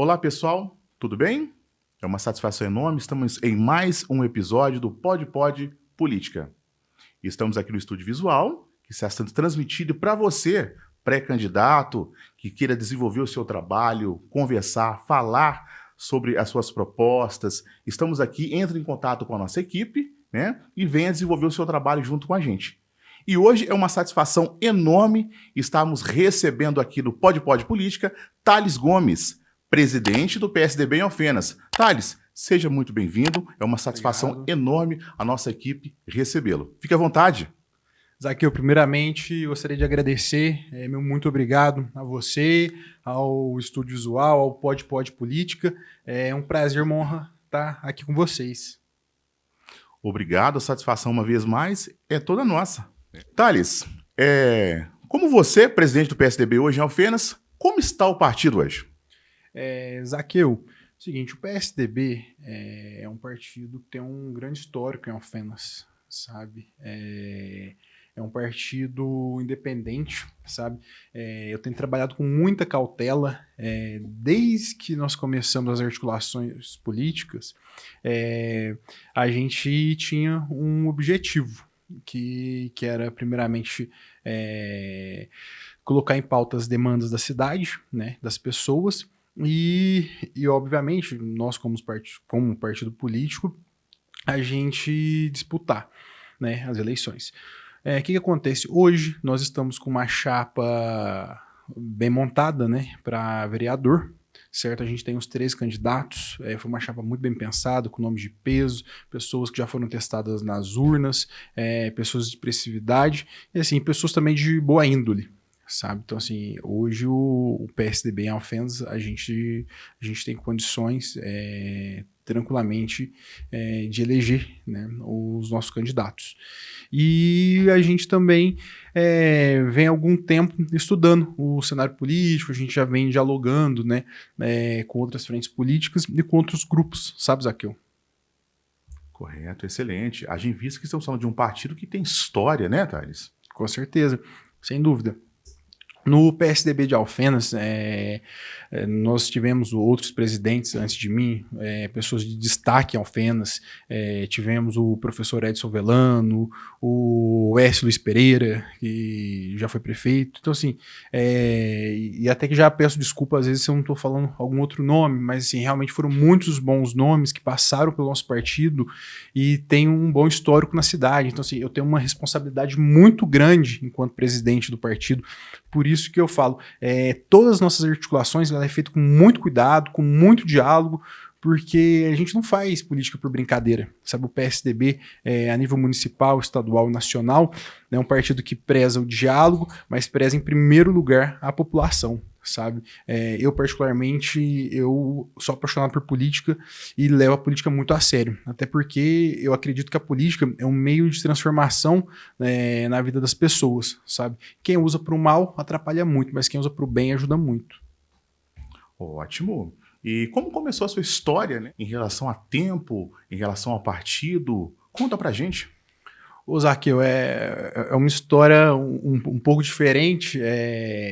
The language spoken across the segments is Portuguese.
Olá, pessoal, tudo bem? É uma satisfação enorme, estamos em mais um episódio do Pod Política. Estamos aqui no estúdio visual, que está sendo transmitido para você, pré-candidato, que queira desenvolver o seu trabalho, conversar, falar sobre as suas propostas. Estamos aqui, entre em contato com a nossa equipe, né, e venha desenvolver o seu trabalho junto com a gente. E hoje é uma satisfação enorme estarmos recebendo aqui no Pod Política Thales Gomes, presidente do PSDB em Alfenas. Thales, seja muito bem-vindo. É uma satisfação enorme a nossa equipe recebê-lo. Fique à vontade. Zaqueu, primeiramente, gostaria de agradecer, meu muito obrigado a você, ao Estúdio Visual, ao Pod Política. É um prazer, uma honra estar aqui com vocês. Obrigado, a satisfação uma vez mais é toda nossa. Thales, como você, presidente do PSDB hoje em Alfenas, como está o partido hoje? Zaqueu, seguinte, o PSDB é um partido que tem um grande histórico em Alfenas, sabe? É um partido independente, sabe? Eu tenho trabalhado com muita cautela desde que nós começamos as articulações políticas. A gente tinha um objetivo, que era primeiramente colocar em pauta as demandas da cidade, né, das pessoas, e obviamente, nós como partido político, a gente disputar, né, as eleições. O que acontece? Hoje nós estamos com uma chapa bem montada, né, para vereador, certo? A gente tem os 13 candidatos, foi uma chapa muito bem pensada, com nomes de peso, pessoas que já foram testadas nas urnas, pessoas de expressividade, e assim, pessoas também de boa índole, sabe? Então, assim, hoje o PSDB em Alfenas, a gente tem condições tranquilamente de eleger, né, os nossos candidatos. E a gente também vem há algum tempo estudando o cenário político, a gente já vem dialogando, né, com outras frentes políticas e com outros grupos, sabe, Zaqueu? Correto, excelente. Haja em vista que estamos falando de um partido que tem história, né, Thales? Com certeza, sem dúvida. No PSDB de Alfenas, nós tivemos outros presidentes antes de mim, pessoas de destaque em Alfenas, tivemos o professor Edson Velano, o S. Luiz Pereira, que já foi prefeito. Então, assim, e até que já peço desculpa às vezes se eu não estou falando algum outro nome, mas assim, realmente foram muitos bons nomes que passaram pelo nosso partido e tem um bom histórico na cidade. Então, assim, eu tenho uma responsabilidade muito grande enquanto presidente do partido. Por isso que eu falo, todas as nossas articulações ela é feita com muito cuidado, com muito diálogo, porque a gente não faz política por brincadeira, sabe? O PSDB, a nível municipal, estadual e nacional, é um partido que preza o diálogo, mas preza em primeiro lugar a população, sabe? Eu particularmente, eu sou apaixonado por política e levo a política muito a sério, até porque eu acredito que a política é um meio de transformação na vida das pessoas, sabe? Quem usa para o mal atrapalha muito, mas quem usa para o bem ajuda muito. Ótimo. E como começou a sua história, né, em relação a tempo, em relação ao partido? Conta pra gente. Ô, Zaqueu, é uma história um pouco diferente.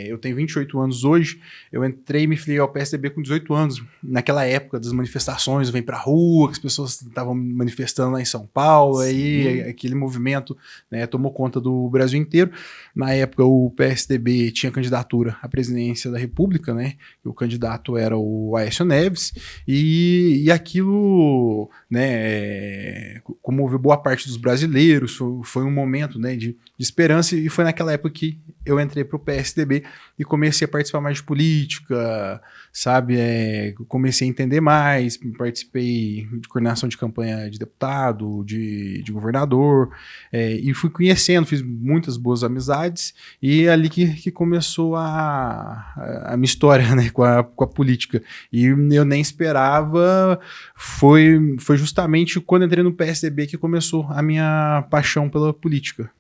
Eu tenho 28 anos hoje, eu entrei e me filiei ao PSDB com 18 anos. Naquela época das manifestações, vem pra rua, que as pessoas estavam manifestando lá em São Paulo, aí aquele movimento, né, tomou conta do Brasil inteiro. Na época o PSDB tinha candidatura à presidência da República, né, e o candidato era o Aécio Neves, e aquilo, né, comoveu boa parte dos brasileiros. Foi um momento, né, de esperança, e foi naquela época que eu entrei para o PSDB e comecei a participar mais de política, sabe? Comecei a entender mais, participei de coordenação de campanha de deputado, de governador, e fui conhecendo, fiz muitas boas amizades, e é ali que começou a minha história, né, com a política. E eu nem esperava, foi justamente quando entrei no PSDB que começou a minha paixão pela política.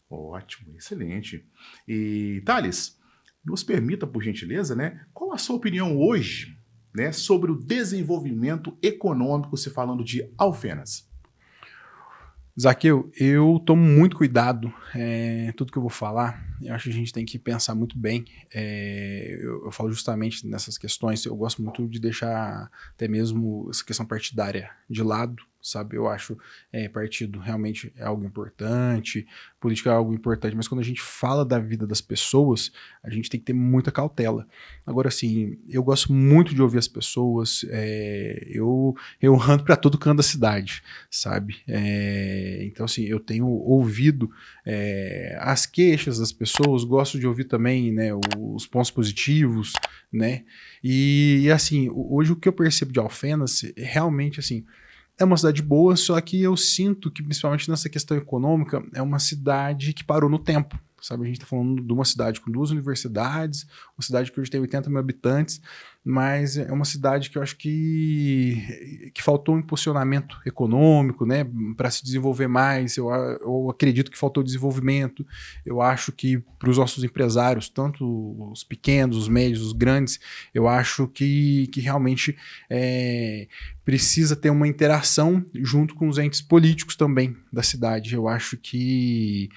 Ótimo, excelente. E, Thales, nos permita, por gentileza, né, qual a sua opinião hoje, né, sobre o desenvolvimento econômico, se falando de Alfenas? Zaqueu, eu tomo muito cuidado, tudo que eu vou falar, eu acho que a gente tem que pensar muito bem. Eu falo justamente nessas questões, eu gosto muito de deixar até mesmo essa questão partidária de lado, sabe? Eu acho partido realmente é algo importante, política é algo importante, mas quando a gente fala da vida das pessoas, a gente tem que ter muita cautela. Agora, assim, eu gosto muito de ouvir as pessoas, eu ando para todo canto da cidade, sabe? Então, assim, eu tenho ouvido as queixas das pessoas, gosto de ouvir também, né, os pontos positivos, né? E assim, hoje o que eu percebo de Alfenas, realmente, assim, é uma cidade boa, só que eu sinto que, principalmente nessa questão econômica, é uma cidade que parou no tempo. Sabe, a gente está falando de uma cidade com 2 universidades, uma cidade que hoje tem 80 mil habitantes, mas é uma cidade que eu acho que faltou um impulsionamento econômico, né, para se desenvolver mais. Eu acredito que faltou desenvolvimento. Eu acho que para os nossos empresários, tanto os pequenos, os médios, os grandes, eu acho que realmente precisa ter uma interação junto com os entes políticos também da cidade. Eu acho que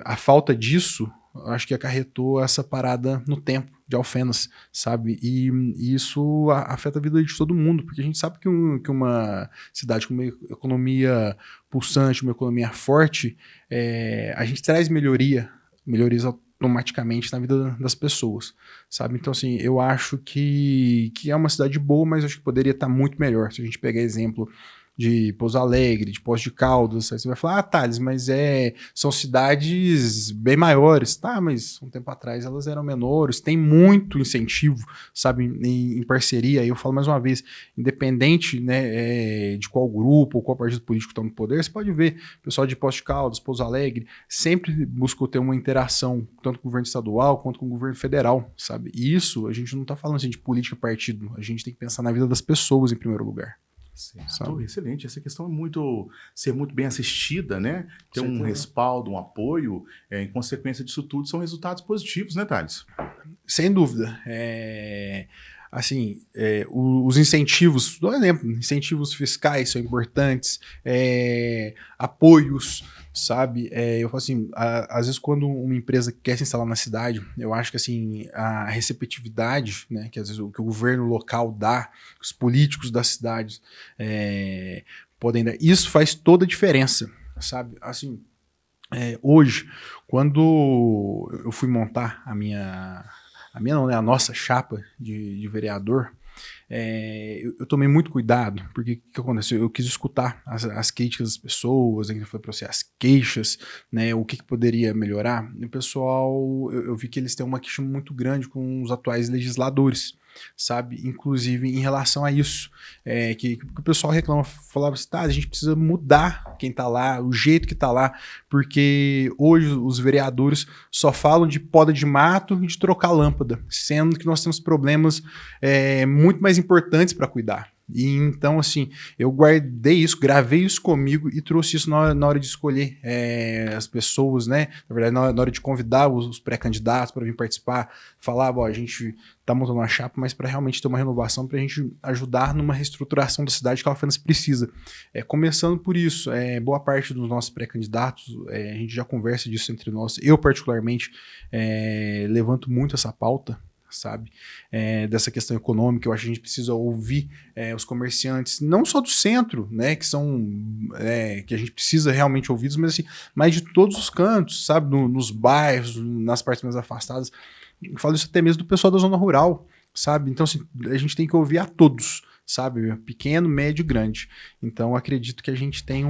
a falta disso, acho que acarretou essa parada no tempo de Alfenas, sabe? E isso afeta a vida de todo mundo, porque a gente sabe que uma cidade com uma economia pulsante, uma economia forte, a gente traz melhorias automaticamente na vida das pessoas, sabe? Então, assim, eu acho que é uma cidade boa, mas acho que poderia estar muito melhor. Se a gente pegar exemplo de Pouso Alegre, de Poços de Caldas, aí você vai falar, Thales, mas são cidades bem maiores. Tá, mas um tempo atrás elas eram menores, tem muito incentivo, sabe, em parceria. Aí eu falo mais uma vez, independente, né, de qual grupo ou qual partido político está no poder, você pode ver, o pessoal de Poços de Caldas, Pouso Alegre, sempre buscou ter uma interação, tanto com o governo estadual quanto com o governo federal, sabe? E isso, a gente não está falando assim, de política partido, a gente tem que pensar na vida das pessoas em primeiro lugar. Certo, excelente. Essa questão é ser muito bem assistida, né? Ter um Certeza. respaldo, um apoio, em consequência disso tudo, são resultados positivos, né, Thales? Sem dúvida. Assim, os incentivos, dou um exemplo, incentivos fiscais são importantes, apoios, sabe? Eu falo assim, às vezes quando uma empresa quer se instalar na cidade, eu acho que assim, a receptividade, né, que às vezes que o governo local dá, os políticos das cidades podem dar, isso faz toda a diferença, sabe? Assim, hoje, quando eu fui montar a minha não, né, a nossa chapa de vereador, eu tomei muito cuidado, porque o que aconteceu? Eu quis escutar as críticas das pessoas, aqui foi para você, as queixas, né, o que poderia melhorar. E o pessoal, eu vi que eles têm uma queixa muito grande com os atuais legisladores, sabe? Inclusive em relação a isso, que o pessoal reclama, falava assim, tá, a gente precisa mudar quem tá lá, o jeito que tá lá, porque hoje os vereadores só falam de poda de mato e de trocar lâmpada, sendo que nós temos problemas muito mais importantes para cuidar. E então, assim, eu guardei isso, gravei isso comigo e trouxe isso na hora de escolher as pessoas, né? Na verdade, na hora de convidar os pré-candidatos para vir participar, falar, a gente tá montando uma chapa, mas para realmente ter uma renovação, para a gente ajudar numa reestruturação da cidade que a Alfenas precisa. Começando por isso, boa parte dos nossos pré-candidatos, a gente já conversa disso entre nós. Eu, particularmente, levanto muito essa pauta, sabe, dessa questão econômica. Eu acho que a gente precisa ouvir os comerciantes, não só do centro, né, que são que a gente precisa realmente ouvir, mas assim, mas de todos os cantos, sabe, nos bairros, nas partes mais afastadas. Eu falo isso até mesmo do pessoal da zona rural, sabe, então assim, a gente tem que ouvir a todos, sabe, pequeno, médio, grande. Então acredito que a gente tem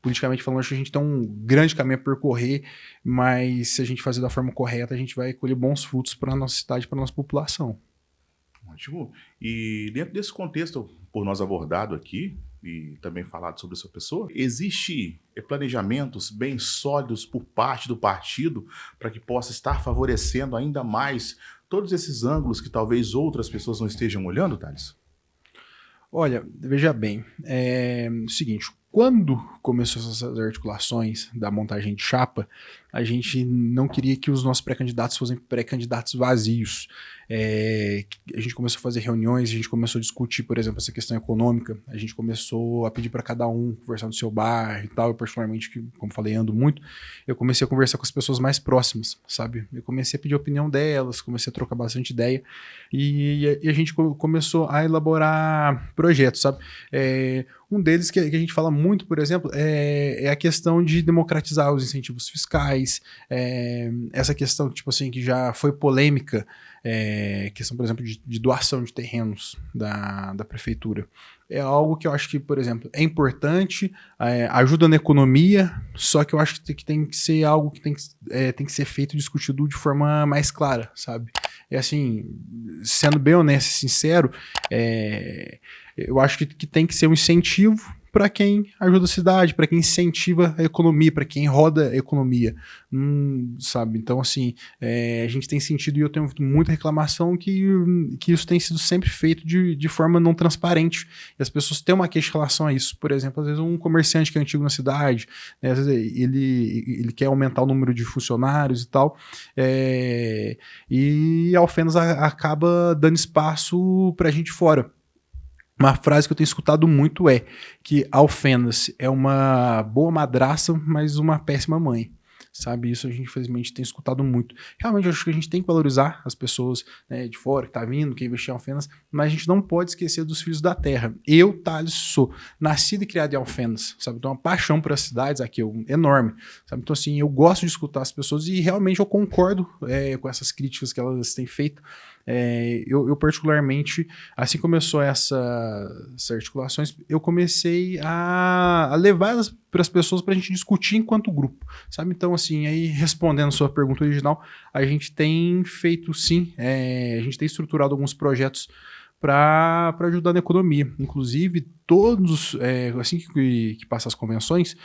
politicamente falando, acho que a gente tem um grande caminho a percorrer, mas se a gente fazer da forma correta, a gente vai colher bons frutos para a nossa cidade, para a nossa população. Ótimo. E dentro desse contexto, por nós abordado aqui, e também falado sobre a sua pessoa, existe planejamentos bem sólidos por parte do partido para que possa estar favorecendo ainda mais todos esses ângulos que talvez outras pessoas não estejam olhando, Thales? Olha, veja bem, o seguinte, quando começou essas articulações da montagem de chapa, a gente não queria que os nossos pré-candidatos fossem pré-candidatos vazios. A gente começou a fazer reuniões, a gente começou a discutir, por exemplo, essa questão econômica, a gente começou a pedir para cada um conversar no seu bairro e tal. Eu particularmente, como falei, ando muito, eu comecei a conversar com as pessoas mais próximas, sabe? Eu comecei a pedir a opinião delas, comecei a trocar bastante ideia e a gente começou a elaborar projetos, sabe? Um deles que a gente fala muito, por exemplo, é a questão de democratizar os incentivos fiscais, essa questão, tipo assim, que já foi polêmica, questão, por exemplo, de doação de terrenos da prefeitura. É algo que eu acho que, por exemplo, é importante, ajuda na economia, só que eu acho que tem que ser algo que tem que ser feito e discutido de forma mais clara, sabe? Assim, sendo bem honesto e sincero, eu acho que tem que ser um incentivo para quem ajuda a cidade, para quem incentiva a economia, para quem roda a economia, sabe? Então, assim, a gente tem sentido, e eu tenho muita reclamação que isso tem sido sempre feito de forma não transparente, e as pessoas têm uma queixa em relação a isso. Por exemplo, às vezes um comerciante que é antigo na cidade, né, às vezes ele quer aumentar o número de funcionários e tal, e a Alfenas acaba dando espaço para a gente fora. Uma frase que eu tenho escutado muito é que Alfenas é uma boa madraça, mas uma péssima mãe, sabe? Isso a gente, infelizmente, tem escutado muito. Realmente, eu acho que a gente tem que valorizar as pessoas, né, de fora, que tá vindo, que investir em Alfenas, mas a gente não pode esquecer dos filhos da terra. Eu, Thales, sou nascido e criado em Alfenas, sabe? Então, uma paixão por as cidades aqui enorme, sabe? Então, assim, eu gosto de escutar as pessoas e realmente eu concordo com essas críticas que elas têm feito. Eu particularmente, assim começou essas articulações, eu comecei a levar elas para as pessoas para a gente discutir enquanto grupo, sabe? Então, assim, aí respondendo a sua pergunta original, a gente tem feito sim, a gente tem estruturado alguns projetos para ajudar na economia. Inclusive, todos, assim que passar as convenções,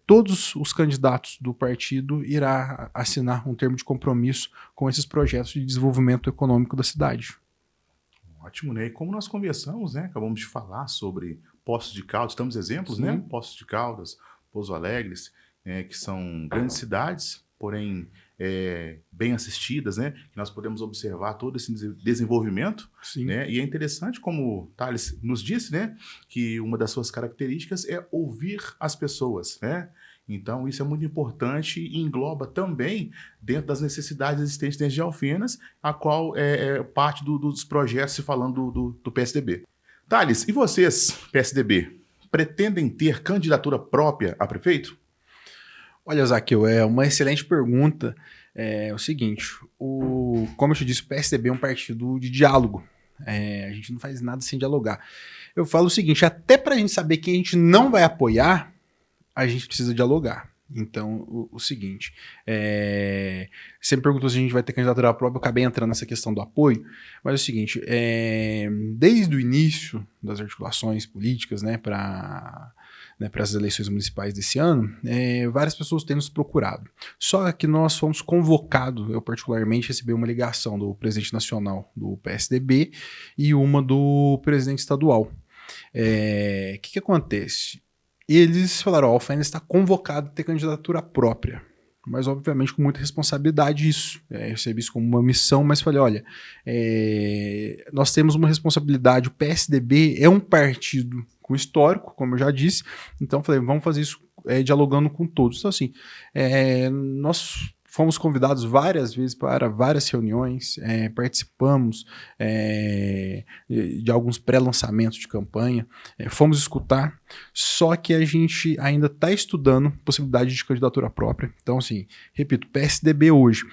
todos os candidatos do partido irá assinar um termo de compromisso com esses projetos de desenvolvimento econômico da cidade. Ótimo, né? E como nós conversamos, né? Acabamos de falar sobre Poços de Caldas, estamos exemplos, Sim. né? Poços de Caldas, Pouso Alegre, que são grandes cidades, porém bem assistidas, né? Que nós podemos observar todo esse desenvolvimento, Sim. né? E é interessante, como o Thales nos disse, né? Que uma das suas características é ouvir as pessoas, né? Então, isso é muito importante e engloba também dentro das necessidades existentes dentro de Alfenas, a qual é parte dos projetos, se falando do PSDB. Thales, e vocês, PSDB, pretendem ter candidatura própria a prefeito? Olha, Zaqueu, é uma excelente pergunta. É o seguinte, como eu te disse, o PSDB é um partido de diálogo. A gente não faz nada sem dialogar. Eu falo o seguinte, até para a gente saber quem a gente não vai apoiar, a gente precisa dialogar. Então, o seguinte, você me perguntou se a gente vai ter candidatura própria, eu acabei entrando nessa questão do apoio, mas é o seguinte, desde o início das articulações políticas, né, para as eleições municipais desse ano, várias pessoas têm nos procurado. Só que nós fomos convocados, eu particularmente recebi uma ligação do presidente nacional do PSDB e uma do presidente estadual. Que acontece? Eles falaram, a Alfenas está convocado a ter candidatura própria, mas obviamente com muita responsabilidade isso. Eu recebi isso como uma missão, mas falei, olha, nós temos uma responsabilidade, o PSDB é um partido com histórico, como eu já disse, então falei, vamos fazer isso dialogando com todos. Então assim, nós fomos convidados várias vezes para várias reuniões, participamos de alguns pré-lançamentos de campanha, fomos escutar, só que a gente ainda está estudando possibilidade de candidatura própria. Então, assim, repito, PSDB hoje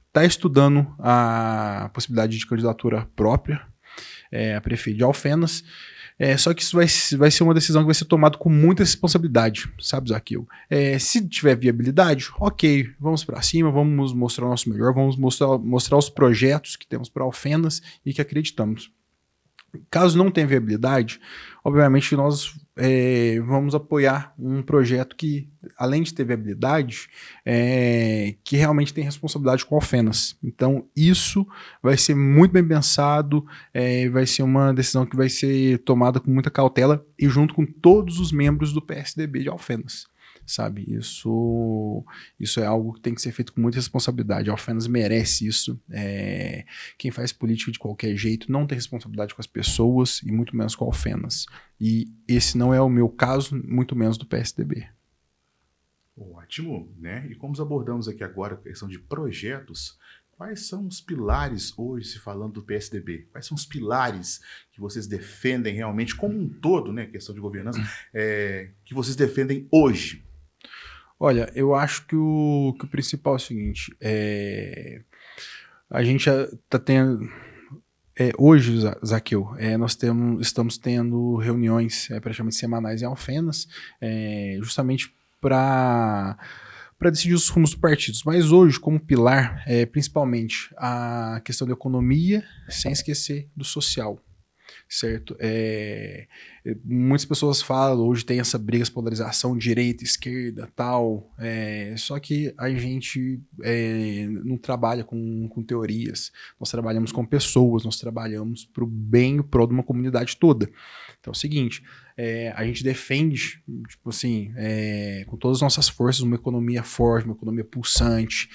está estudando a possibilidade de candidatura própria a prefeito de Alfenas. Só que isso vai ser uma decisão que vai ser tomada com muita responsabilidade, sabe, Zaqueu? Se tiver viabilidade, ok, vamos para cima, vamos mostrar o nosso melhor, vamos mostrar os projetos que temos para Alfenas e que acreditamos. Caso não tenha viabilidade, obviamente nós vamos apoiar um projeto que, além de ter viabilidade, que realmente tem responsabilidade com Alfenas. Então isso vai ser muito bem pensado, vai ser uma decisão que vai ser tomada com muita cautela e junto com todos os membros do PSDB de Alfenas. sabe? Isso é algo que tem que ser feito com muita responsabilidade. A Alfenas merece isso. Quem faz política de qualquer jeito não tem responsabilidade com as pessoas e muito menos com a Alfenas. E esse não é o meu caso, muito menos do PSDB. Ótimo, né? E como abordamos aqui agora a questão de projetos, quais são os pilares hoje, se falando do PSDB? Quais são os pilares que vocês defendem realmente como um todo, né? Questão de governança, que vocês defendem hoje? Olha, eu acho que o principal é o seguinte, a gente está tendo... hoje, Zaqueu, nós estamos tendo reuniões praticamente semanais em Alfenas, justamente para decidir os rumos dos partidos. Mas hoje, como pilar, principalmente a questão da economia, sem esquecer do social, certo? Muitas pessoas falam, hoje tem essa briga, essa polarização, direita, esquerda, tal, só que a gente não trabalha com teorias, nós trabalhamos com pessoas, nós trabalhamos para o bem e o prol de uma comunidade toda. Então é o seguinte, a gente defende, tipo assim, com todas as nossas forças, uma economia forte, uma economia pulsante,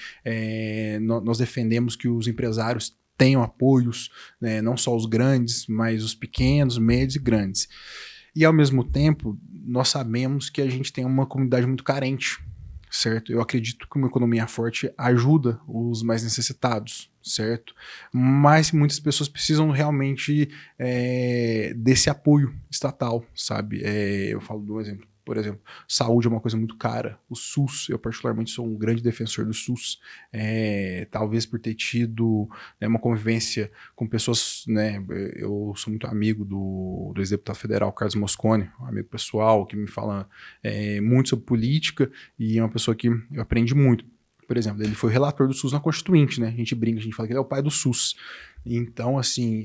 nós defendemos que os empresários tenham apoios, né, não só os grandes, mas os pequenos, médios e grandes. E, ao mesmo tempo, nós sabemos que a gente tem uma comunidade muito carente, certo? Eu acredito que uma economia forte ajuda os mais necessitados, certo? Mas muitas pessoas precisam realmente desse apoio estatal, sabe? Eu falo de um exemplo. Por exemplo, saúde é uma coisa muito cara. O SUS, eu particularmente sou um grande defensor do SUS, talvez por ter tido uma convivência com pessoas, né, eu sou muito amigo do ex-deputado federal Carlos Mosconi, um amigo pessoal que me fala muito sobre política e é uma pessoa que eu aprendi muito. Por exemplo, ele foi relator do SUS na Constituinte, né? A gente brinca, a gente fala que ele é o pai do SUS. Então, assim,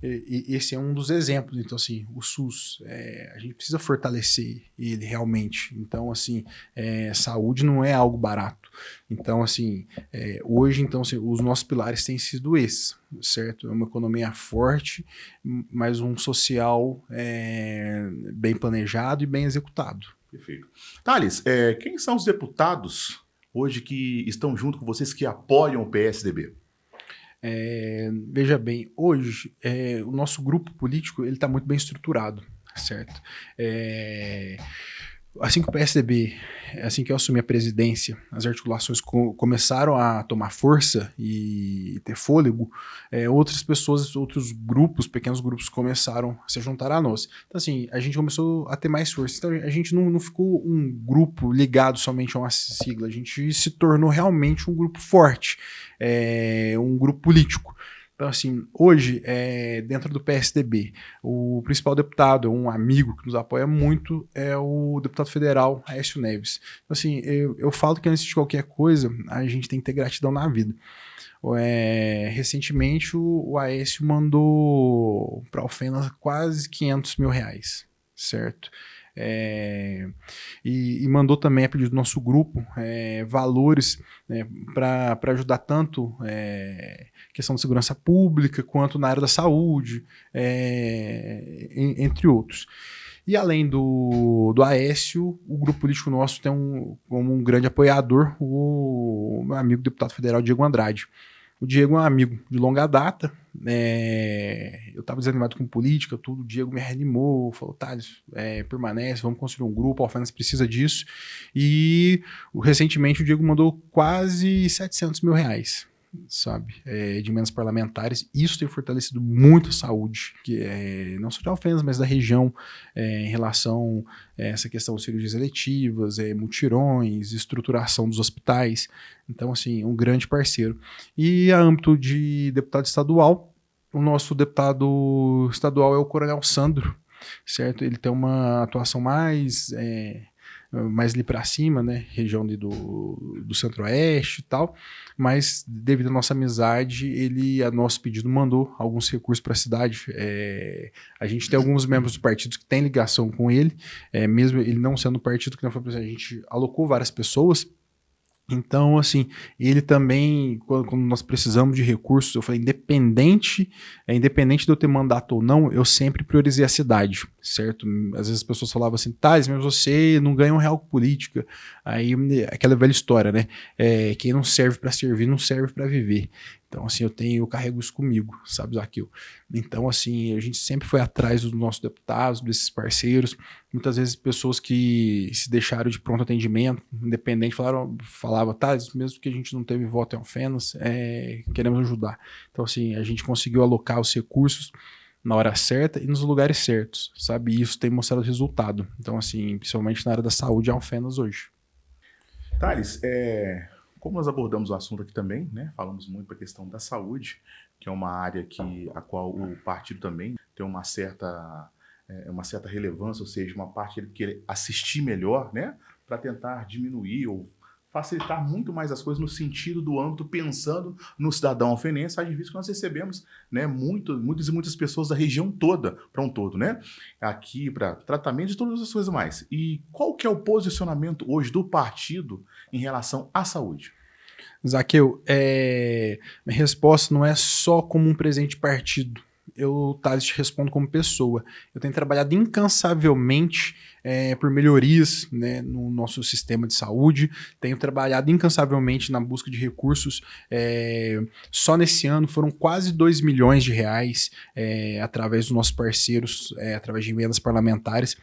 esse é um dos exemplos. Então, assim, o SUS, a gente precisa fortalecer ele realmente. Então, assim, saúde não é algo barato. Então, assim, hoje, então, assim, os nossos pilares têm sido esses, certo? É uma economia forte, mas um social bem planejado e bem executado. Perfeito. Thales, quem são os deputados hoje que estão junto com vocês, que apoiam o PSDB? Veja bem, hoje o nosso grupo político ele está muito bem estruturado, certo? Assim que o PSDB, assim que eu assumi a presidência, as articulações começaram a tomar força e ter fôlego, outras pessoas, outros grupos, pequenos grupos começaram a se juntar a nós. Então assim, a gente começou a ter mais força. Então a gente não ficou um grupo ligado somente a uma sigla, a gente se tornou realmente um grupo forte, um grupo político. Então, assim, hoje, dentro do PSDB, o principal deputado, um amigo que nos apoia muito, é o deputado federal Aécio Neves. Então, assim, eu falo que antes de qualquer coisa, a gente tem que ter gratidão na vida. Recentemente, o Aécio mandou para a Alfenas quase R$500 mil, certo? E mandou também, a pedido do nosso grupo, valores, né, para ajudar tanto questão de segurança pública quanto na área da saúde, entre outros. E além do Aécio, o grupo político nosso tem como um grande apoiador o meu amigo deputado federal Diego Andrade. O Diego é um amigo de longa data, eu estava desanimado com política, tudo, o Diego me reanimou, falou, Thales, permanece, vamos construir um grupo, a Alfenas precisa disso, e recentemente o Diego mandou quase R$700 mil, sabe, de emendas parlamentares. Isso tem fortalecido muito a saúde, que não só de Alfenas, mas da região, em relação a essa questão de cirurgias eletivas, mutirões, estruturação dos hospitais. Então, assim, um grande parceiro. E a âmbito de deputado estadual, o nosso deputado estadual é o Coronel Sandro, certo? Ele tem uma atuação mais ali para cima, né, região ali do Centro-Oeste e tal, mas devido à nossa amizade, ele, a nosso pedido, mandou alguns recursos para a cidade. A gente tem alguns membros do partido que têm ligação com ele, mesmo ele não sendo partido que não foi presidente, a gente alocou várias pessoas, Então, assim, ele também, quando nós precisamos de recursos, eu falei, independente de eu ter mandato ou não, eu sempre priorizei a cidade, certo? Às vezes as pessoas falavam assim, Thales, mas você não ganha R$ 1 com política. Aí, aquela velha história, né? Quem não serve para servir, não serve para viver. Então, assim, eu carrego isso comigo, sabe, Zaqueu? Então, assim, a gente sempre foi atrás dos nossos deputados, desses parceiros, muitas vezes pessoas que se deixaram de pronto atendimento, independente, falava, tá, mesmo que a gente não teve voto em Alfenas, queremos ajudar. Então, assim, a gente conseguiu alocar os recursos na hora certa e nos lugares certos, sabe? E isso tem mostrado resultado. Então, assim, principalmente na área da saúde em Alfenas hoje. Thales, como nós abordamos o assunto aqui também, né? Falamos muito para a questão da saúde, que é uma área a qual o partido também tem uma certa relevância, ou seja, uma parte que ele quer assistir melhor, né? Para tentar diminuir ou facilitar muito mais as coisas no sentido do âmbito, pensando no cidadão alfenense, haja visto que nós recebemos, né, muitas pessoas da região toda, para um todo, né? Aqui para tratamento e todas as coisas mais. E qual que é o posicionamento hoje do partido em relação à saúde? Zaqueu, minha resposta não é só como um presidente de partido. Eu, Thales, te respondo como pessoa. Eu tenho trabalhado incansavelmente por melhorias, né, no nosso sistema de saúde. Tenho trabalhado incansavelmente na busca de recursos. Só nesse ano foram quase R$ 2 milhões através dos nossos parceiros, através de emendas parlamentares,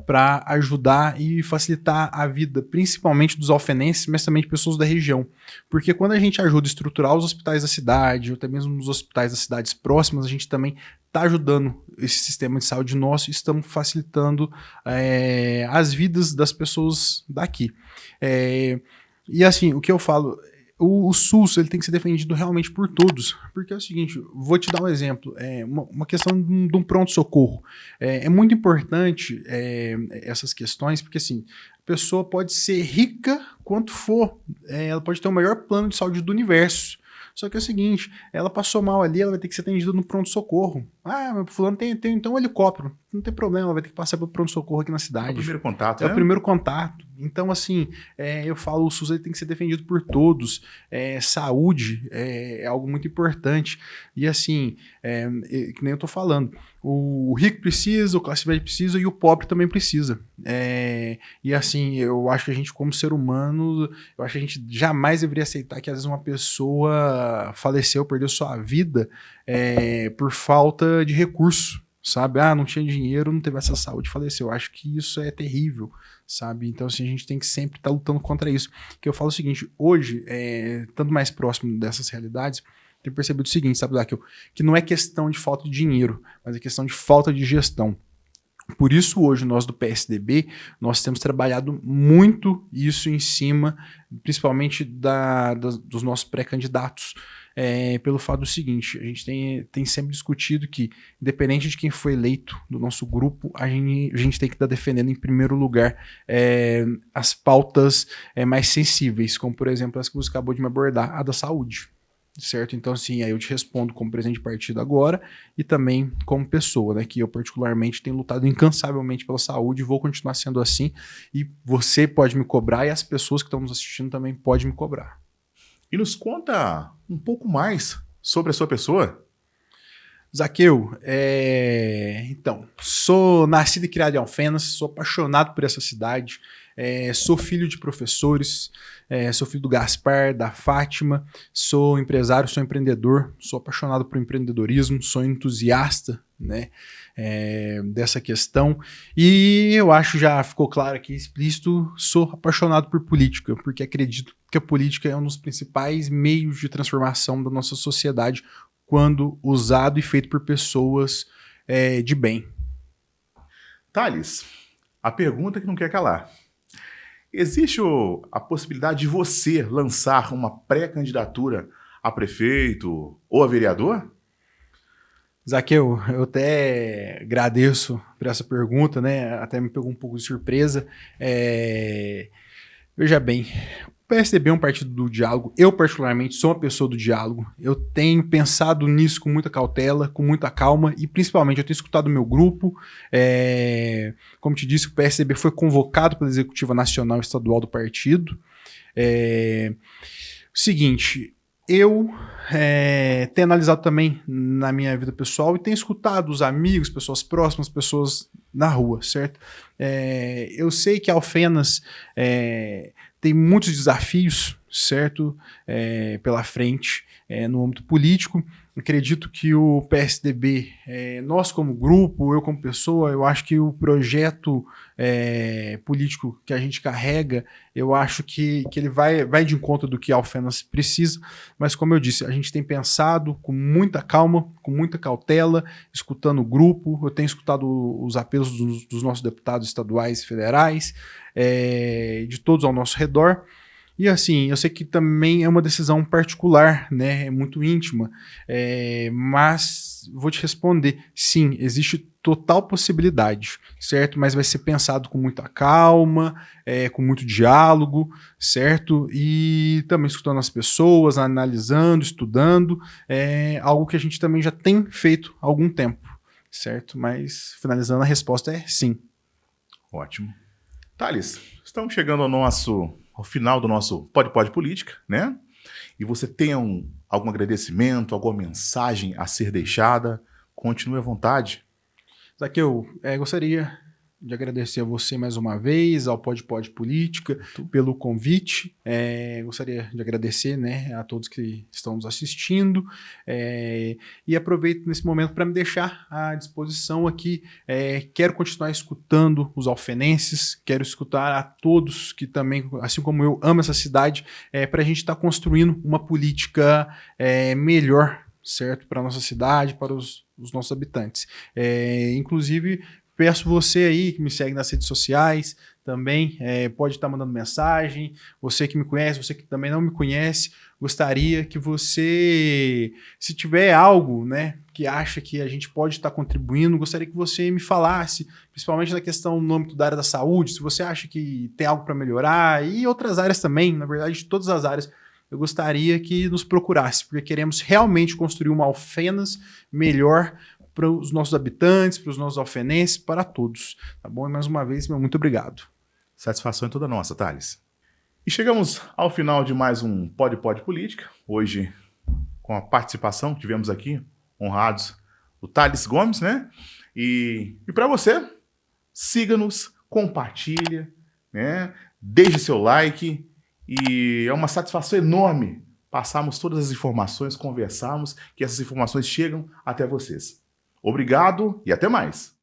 para ajudar e facilitar a vida, principalmente dos alfenenses, mas também de pessoas da região. Porque quando a gente ajuda a estruturar os hospitais da cidade, ou até mesmo nos hospitais das cidades próximas, a gente também está ajudando esse sistema de saúde nosso e estamos facilitando as vidas das pessoas daqui. E assim, o que eu falo, o SUS ele tem que ser defendido realmente por todos, porque é o seguinte, vou te dar um exemplo, uma questão de um pronto-socorro. É muito importante essas questões, porque assim, a pessoa pode ser rica quanto for, ela pode ter o melhor plano de saúde do universo. Só que é o seguinte, ela passou mal ali, ela vai ter que ser atendida no pronto-socorro. Ah, mas fulano tem então um helicóptero. Não tem problema, ela vai ter que passar pelo pronto-socorro aqui na cidade. É o primeiro contato, né? É o primeiro contato. Então, assim, eu falo, o SUS ele tem que ser defendido por todos. Saúde é algo muito importante. E assim, que nem eu tô falando, o rico precisa, o classe média precisa e o pobre também precisa. E assim, eu acho que a gente, como ser humano, eu acho que a gente jamais deveria aceitar que às vezes uma pessoa faleceu, perdeu sua vida por falta de recurso, sabe? Ah, não tinha dinheiro, não teve essa saúde, faleceu. Eu acho que isso é terrível, sabe? Então, assim, a gente tem que sempre estar lutando contra isso. Que eu falo o seguinte, hoje, estando mais próximo dessas realidades, tenho percebido o seguinte, sabe, Daquil? Que não é questão de falta de dinheiro, mas é questão de falta de gestão. Por isso, hoje, nós do PSDB, nós temos trabalhado muito isso em cima, principalmente dos nossos pré-candidatos, pelo fato do seguinte, a gente tem sempre discutido que, independente de quem foi eleito do nosso grupo, a gente tem que estar defendendo, em primeiro lugar, as pautas mais sensíveis, como, por exemplo, as que você acabou de me abordar, a da saúde. Certo? Então, assim, aí eu te respondo como presidente de partido agora e também como pessoa, né? Que eu particularmente tenho lutado incansavelmente pela saúde e vou continuar sendo assim. E você pode me cobrar e as pessoas que estão nos assistindo também podem me cobrar. E nos conta um pouco mais sobre a sua pessoa. Zaqueu, então, sou nascido e criado em Alfenas, sou apaixonado por essa cidade, sou filho de professores, sou filho do Gaspar, da Fátima, sou empresário, sou empreendedor, sou apaixonado por empreendedorismo, sou entusiasta, né, dessa questão e eu acho, já ficou claro aqui, explícito, sou apaixonado por política, porque acredito que a política é um dos principais meios de transformação da nossa sociedade quando usado e feito por pessoas de bem. Thales, a pergunta que não quer calar. Existe a possibilidade de você lançar uma pré-candidatura a prefeito ou a vereador? Zaqueu, eu até agradeço por essa pergunta, né? Até me pegou um pouco de surpresa. Veja bem, o PSDB é um partido do diálogo. Eu, particularmente, sou uma pessoa do diálogo. Eu tenho pensado nisso com muita cautela, com muita calma e, principalmente, eu tenho escutado o meu grupo. Como te disse, o PSDB foi convocado pela Executiva Nacional e Estadual do partido. Seguinte, eu tenho analisado também na minha vida pessoal e tenho escutado os amigos, pessoas próximas, pessoas na rua, certo? Eu sei que Alfenas tem muitos desafios, certo? Pela frente, no âmbito político. Acredito que o PSDB, nós como grupo, eu como pessoa, eu acho que o projeto político que a gente carrega, eu acho que ele vai de encontro do que Alfenas precisa, mas como eu disse, a gente tem pensado com muita calma, com muita cautela, escutando o grupo, eu tenho escutado os apelos dos nossos deputados estaduais e federais, de todos ao nosso redor. E assim, eu sei que também é uma decisão particular, né? É muito íntima, mas vou te responder, sim, existe total possibilidade, certo? Mas vai ser pensado com muita calma, com muito diálogo, certo? E também escutando as pessoas, analisando, estudando, algo que a gente também já tem feito há algum tempo, certo? Mas finalizando, a resposta é sim. Ótimo. Thales, estamos chegando ao final do nosso Pode Política, né? E você tem algum agradecimento, alguma mensagem a ser deixada? Continue à vontade. Zaqueu, gostaria de agradecer a você mais uma vez, ao Pode Política, pelo convite. Gostaria de agradecer, né, a todos que estão nos assistindo, e aproveito nesse momento para me deixar à disposição aqui. Quero continuar escutando os alfenenses, quero escutar a todos que também, assim como eu, amam essa cidade, para a gente estar construindo uma política melhor, certo, para a nossa cidade, para os nossos habitantes. Inclusive, peço você aí que me segue nas redes sociais também, pode estar mandando mensagem, você que me conhece, você que também não me conhece, gostaria que você, se tiver algo, né, que acha que a gente pode estar contribuindo, gostaria que você me falasse, principalmente na questão no âmbito da área da saúde, se você acha que tem algo para melhorar, e outras áreas também, na verdade, de todas as áreas, eu gostaria que nos procurasse, porque queremos realmente construir uma Alfenas melhor para os nossos habitantes, para os nossos alfenenses, para todos. Tá bom? E mais uma vez, meu muito obrigado. Satisfação é toda nossa, Thales. E chegamos ao final de mais um Pode Política. Hoje, com a participação que tivemos aqui, honrados, do Thales Gomes, né? E para você, siga-nos, compartilha, né? Deixe seu like. E é uma satisfação enorme passarmos todas as informações, conversarmos, que essas informações chegam até vocês. Obrigado e até mais.